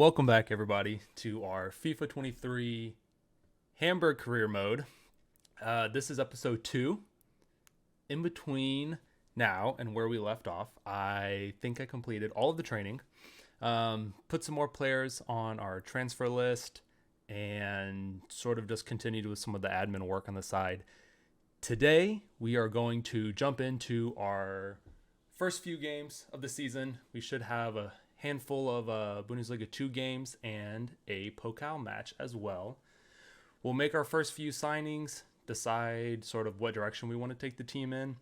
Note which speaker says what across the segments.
Speaker 1: Welcome back, everybody, to our FIFA 23 Hamburg career mode. This is episode 2. In between now and where we left off, I think I completed all of the training, put some more players on our transfer list, and sort of just continued with some of the admin work on the side. Today, we are going to jump into our first few games of the season. We should have a handful of Bundesliga 2 games and a Pokal match as well. We'll make our first few signings, decide sort of what direction we want to take the team in,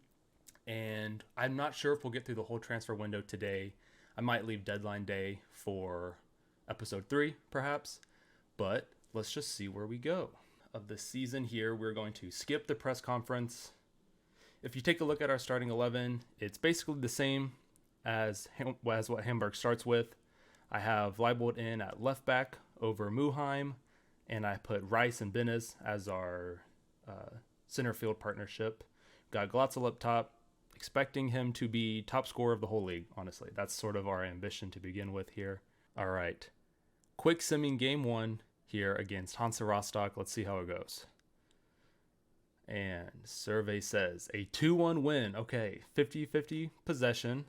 Speaker 1: and I'm not sure if we'll get through the whole transfer window today. I might leave deadline day for episode 3 perhaps, but let's just see where we go. Of the season here, we're going to skip the press conference. If you take a look at our starting 11, it's basically the same as what Hamburg starts with. I have Leibold in at left back over Muheim, and I put Rice and Benes as our center field partnership. Got Glatzel up top, expecting him to be top scorer of the whole league, honestly. That's sort of our ambition to begin with here. All right. Quick simming game 1 here against Hansa Rostock. Let's see how it goes. And survey says a 2-1 win. Okay, 50-50 possession.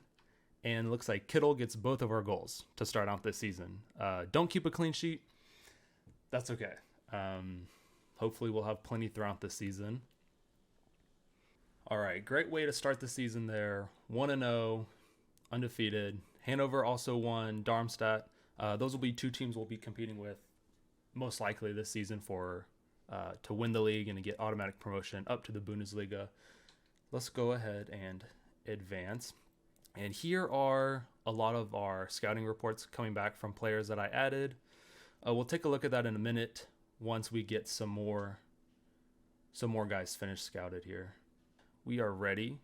Speaker 1: And looks like Kittel gets both of our goals to start out this season. Don't keep a clean sheet. That's okay. Hopefully we'll have plenty throughout the season. All right, great way to start the season there. 1-0, undefeated. Hanover also won. Darmstadt. Those will be 2 teams we'll be competing with most likely this season for to win the league and to get automatic promotion up to the Bundesliga. Let's go ahead and advance. And here are a lot of our scouting reports coming back from players that I added. We'll take a look at that in a minute once we get some more guys finished scouted here. We are ready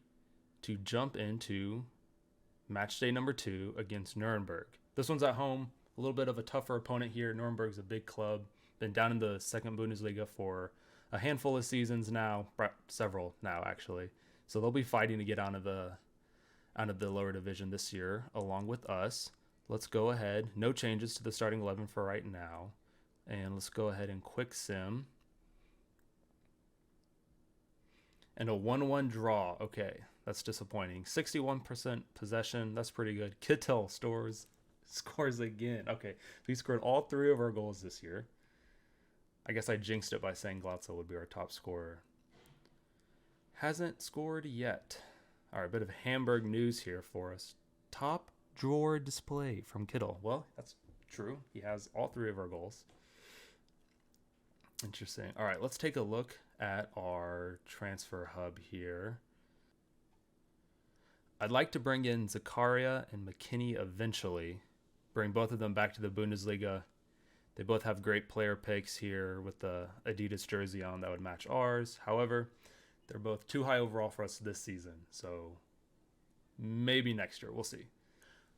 Speaker 1: to jump into match day number 2 against Nuremberg. This one's at home, a little bit of a tougher opponent here. Nuremberg's a big club, been down in the second Bundesliga for a handful of seasons now, several now actually. So they'll be fighting to get out of the lower division this year along with us. Let's go ahead. No changes to the starting 11 for right now. And let's go ahead and quick sim. And a 1-1 draw. Okay, that's disappointing. 61% possession. That's pretty good. Kittel scores again. Okay, so he scored all 3 of our goals this year. I guess I jinxed it by saying Glatzel would be our top scorer. Hasn't scored yet. All right, a bit of Hamburg news here for us. Top drawer display from Kittel. Well, that's true. He has all 3 of our goals. Interesting. All right, let's take a look at our transfer hub here. I'd like to bring in Zakaria and McKinney eventually. Bring both of them back to the Bundesliga. They both have great player picks here with the Adidas jersey on that would match ours. However, they're both too high overall for us this season, so maybe next year. We'll see.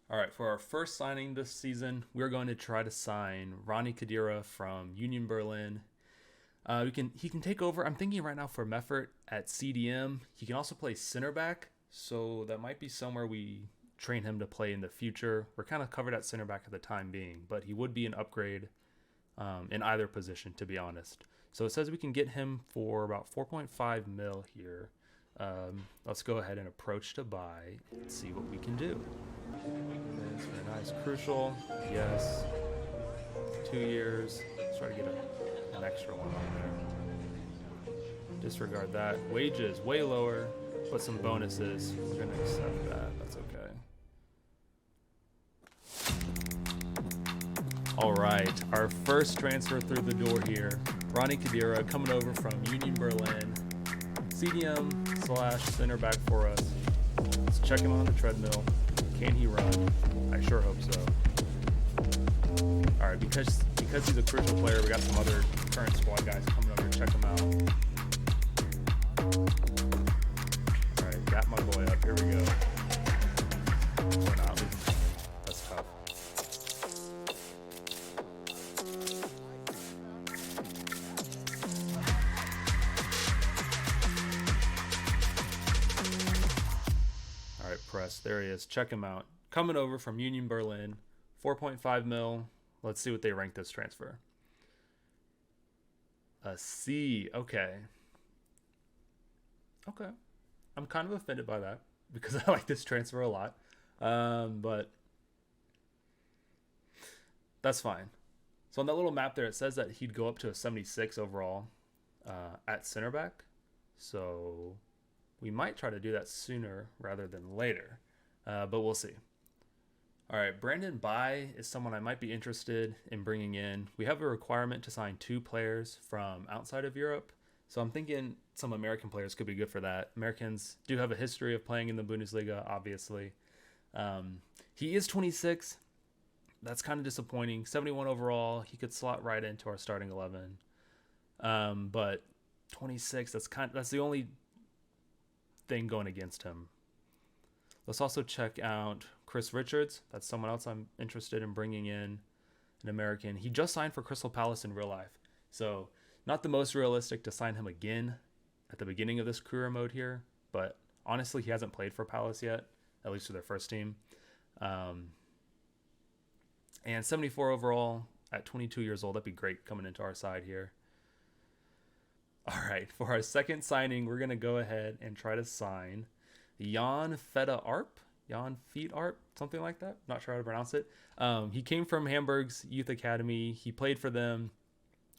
Speaker 1: All right, for our first signing this season, we're going to try to sign Ronnie Kadira from Union Berlin. He can take over. I'm thinking right now for Meffert at CDM. He can also play center back, so that might be somewhere we train him to play in the future. We're kind of covered at center back at the time being, but he would be an upgrade in either position, to be honest. So it says we can get him for about 4.5 mil here. Let's go ahead and approach to buy and see what we can do. That's very nice. Crucial. Yes. 2 years. Let's try to get an extra one on there. Disregard that. Wages way lower, but some bonuses. We're going to accept that. That's okay. All right. Our first transfer through the door here. Ronnie Kadira coming over from Union Berlin. CDM/center back for us. Let's check him on the treadmill. Can he run? I sure hope so. All right, because he's a crucial player, we got some other current squad guys coming over to check him out. All right, got my boy up. Here we go. We're not losing. That's tough. All right, press. There he is. Check him out. Coming over from Union Berlin. 4.5 mil. Let's see what they rank this transfer. A C. Okay. Okay. I'm kind of offended by that because I like this transfer a lot. But that's fine. So on that little map there, it says that he'd go up to a 76 overall at center back. So we might try to do that sooner rather than later. But we'll see. All right, Brandon Bai is someone I might be interested in bringing in. We have a requirement to sign 2 players from outside of Europe. So I'm thinking some American players could be good for that. Americans do have a history of playing in the Bundesliga, obviously. He is 26. That's kind of disappointing. 71 overall. He could slot right into our starting 11. But 26, that's the only thing going against him. Let's also check out Chris Richards. That's someone else I'm interested in bringing in, an American. He just signed for Crystal Palace in real life. So not the most realistic to sign him again at the beginning of this career mode here. But honestly, he hasn't played for Palace yet, at least for their first team. And 74 overall at 22 years old. That'd be great coming into our side here. All right, for our second signing, we're going to go ahead and try to sign Jan Feta Arp. Jan Feet Arp, something like that. Not sure how to pronounce it. He came from Hamburg's youth academy. He played for them,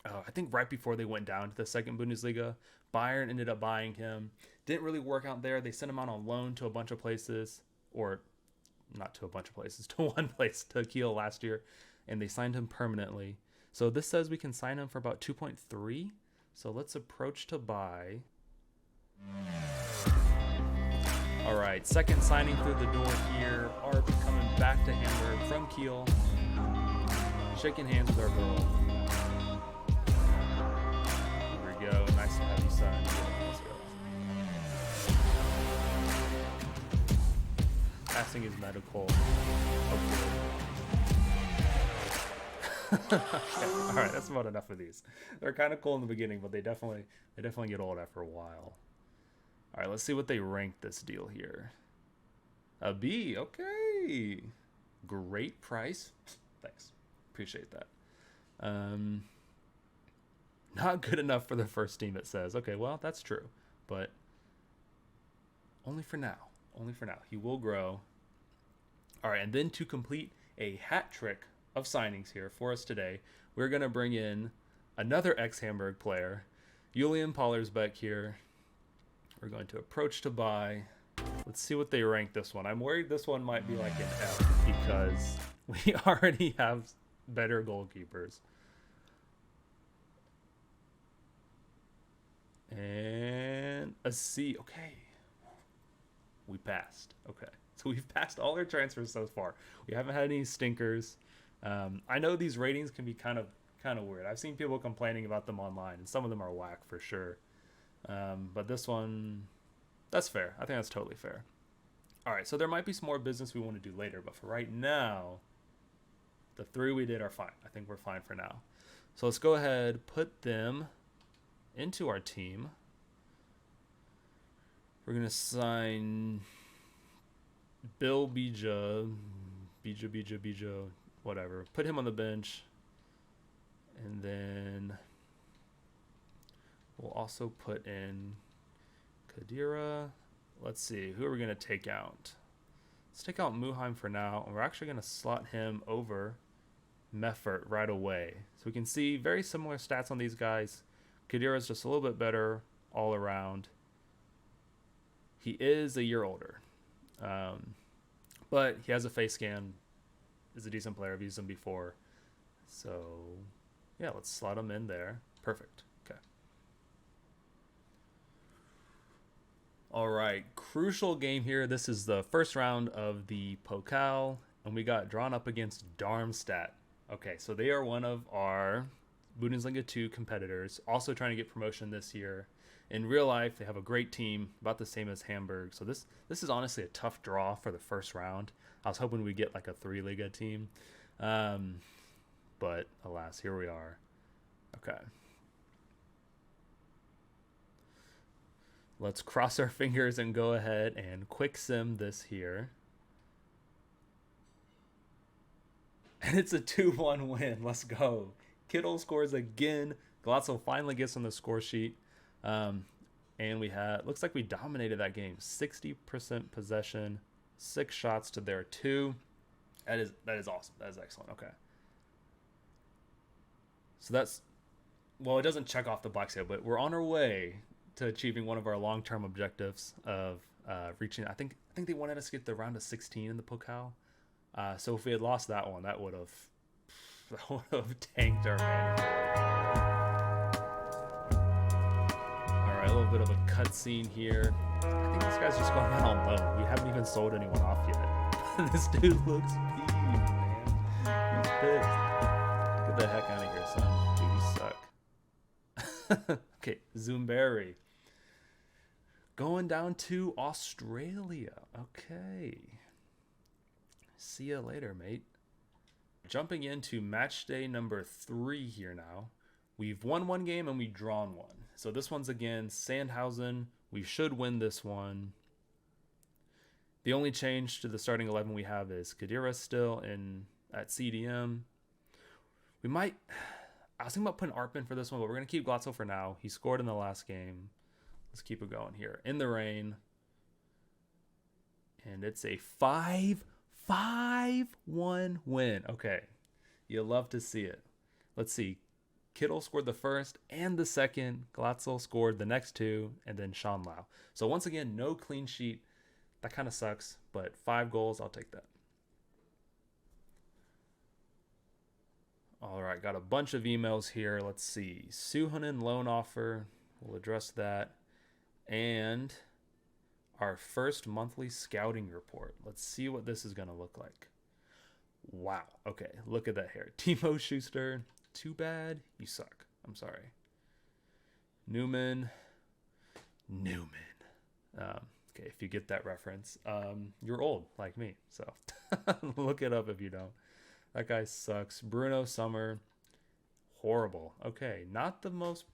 Speaker 1: I think, right before they went down to the second Bundesliga. Bayern ended up buying him. Didn't really work out there. They sent him out on loan to a bunch of places, or not to a bunch of places, to one place, to Kiel last year, and they signed him permanently. So this says we can sign him for about 2.3. So let's approach to buy. All right, second signing through the door here. Arp coming back to Hamburg from Kiel. Shaking hands with our girl. Here we go. Nice to have you, son. Let's go. Passing his medical. Okay. All right, that's about enough of these. They're kind of cool in the beginning, but they definitely get old after a while. All right, let's see what they rank this deal here. A B, okay. Great price. Thanks, appreciate that. Not good enough for the first team, it says. Okay, well, that's true, but only for now. Only for now. He will grow. All right, and then to complete a hat trick of signings here for us today, we're going to bring in another ex-Hamburg player, Julian Pollersbeck here. We're going to approach to buy. Let's see what they rank this one. I'm worried this one might be like an F because we already have better goalkeepers. And a C. Okay. We passed. Okay. So we've passed all our transfers so far. We haven't had any stinkers. I know these ratings can be kind of weird. I've seen people complaining about them online, and some of them are whack for sure. But this one, that's fair. I think that's totally fair. All right, so there might be some more business we want to do later, but for right now, the 3 we did are fine. I think we're fine for now. So let's go ahead, put them into our team. We're going to sign Bill Bija, whatever. Put him on the bench. And then we'll also put in Kadira. Let's see, who are we going to take out? Let's take out Muheim for now. And we're actually going to slot him over Meffert right away. So we can see very similar stats on these guys. Kadira is just a little bit better all around. He is a year older. But he has a face scan. Is a decent player. I've used him before. So, yeah, let's slot him in there. Perfect. Okay. All right. Crucial game here. This is the first round of the Pokal, and we got drawn up against Darmstadt. Okay, so they are one of our Bundesliga 2 competitors, also trying to get promotion this year. In real life, they have a great team, about the same as Hamburg. So this is honestly a tough draw for the first round. I was hoping we'd get like a 3-Liga team. But alas, here we are. Okay. Let's cross our fingers and go ahead and quick sim this here. And it's a 2-1 win. Let's go. Kittle scores again. Glatzel finally gets on the score sheet. And we had, looks like we dominated that game. 60% possession, 6 shots to their 2. That is awesome. That is excellent. Okay. So that's, well, it doesn't check off the box yet, but we're on our way to achieving one of our long-term objectives of reaching. I think they wanted us to get the round of 16 in the Pokal. So if we had lost that one, that would have tanked our mandatory. All right, a little bit of a cutscene here. I think this guy's just going out on loan. We haven't even sold anyone off yet. This dude looks peeved, man. He's pissed. Get the heck out of here, son. Dude, you suck. Okay, Zoomberry. Going down to Australia. Okay. See ya later, mate. Jumping into match day number 3 here now. We've won 1 game and we've drawn 1. So this one's against Sandhausen. We should win this one. The only change to the starting 11 we have is Kadira still at CDM. We might... I was thinking about putting Arpin for this one, but we're going to keep Glatzel for now. He scored in the last game. Let's keep it going here. In the rain. And it's a 5-1 win. Okay. You'll love to see it. Let's see. Kittle scored the first and the second. Glatzel scored the next 2. And then Sean Lau. So once again, no clean sheet. That kind of sucks. But 5 goals, I'll take that. All right. Got a bunch of emails here. Let's see. Suhonen loan offer. We'll address that. And our first monthly scouting report. Let's see what this is going to look like. Wow. Okay. Look at that hair. Timo Schuster. Too bad. You suck. I'm sorry. Newman. Okay. If you get that reference, you're old like me. So look it up if you don't. That guy sucks. Bruno Summer. Horrible. Okay. Not the most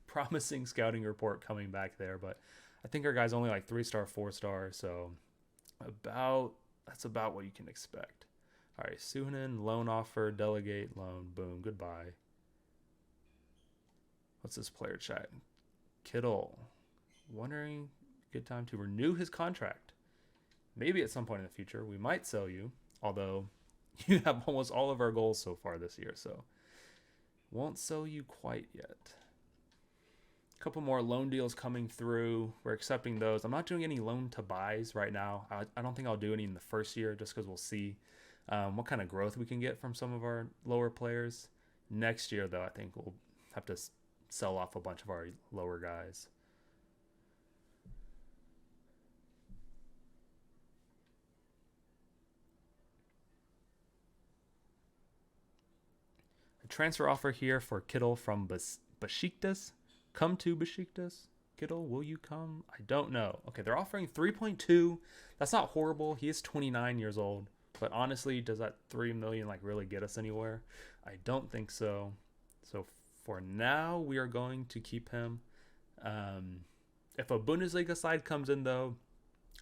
Speaker 1: promising scouting report coming back there, but I think our guy's only like 3-star, 4-star, so that's about what you can expect. All right, Suhonen, loan offer, delegate, loan, boom, goodbye. What's this player chat? Kittle, wondering, good time to renew his contract. Maybe at some point in the future, we might sell you, although you have almost all of our goals so far this year, so won't sell you quite yet. A couple more loan deals coming through. We're accepting those. I'm not doing any loan to buys right now. I don't think I'll do any in the first year just because we'll see what kind of growth we can get from some of our lower players. Next year, though, I think we'll have to sell off a bunch of our lower guys. A transfer offer here for Kittle from Besiktas. Come to Besiktas. Kittle, will you come? I don't know. Okay, they're offering 3.2. That's not horrible. He is 29 years old. But honestly, does that 3 million like really get us anywhere? I don't think so. So for now, we are going to keep him. If a Bundesliga side comes in though,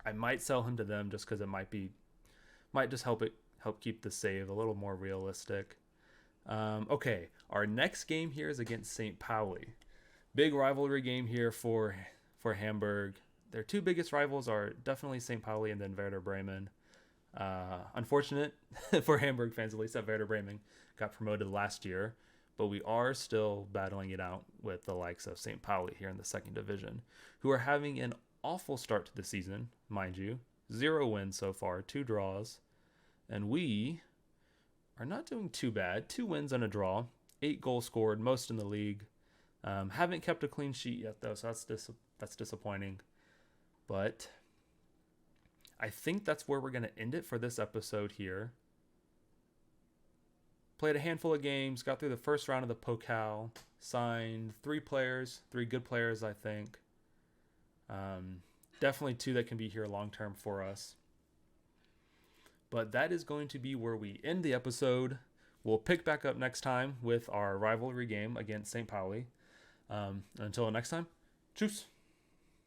Speaker 1: I might sell him to them just because it might just help keep the save a little more realistic. Okay, our next game here is against St. Pauli. Big rivalry game here for Hamburg. Their 2 biggest rivals are definitely St. Pauli and then Werder Bremen. Unfortunate for Hamburg fans, at least, that Werder Bremen got promoted last year. But we are still battling it out with the likes of St. Pauli here in the 2nd division, who are having an awful start to the season, mind you. 0 wins so far, 2 draws. And we are not doing too bad. 2 wins and a draw. 8 goals scored, most in the league. Haven't kept a clean sheet yet, though, so that's disappointing. But I think that's where we're going to end it for this episode here. Played a handful of games, got through the first round of the Pokal, signed 3 players, 3 good players, I think. Definitely 2 that can be here long-term for us. But that is going to be where we end the episode. We'll pick back up next time with our rivalry game against St. Pauli. Until next time, tschüss.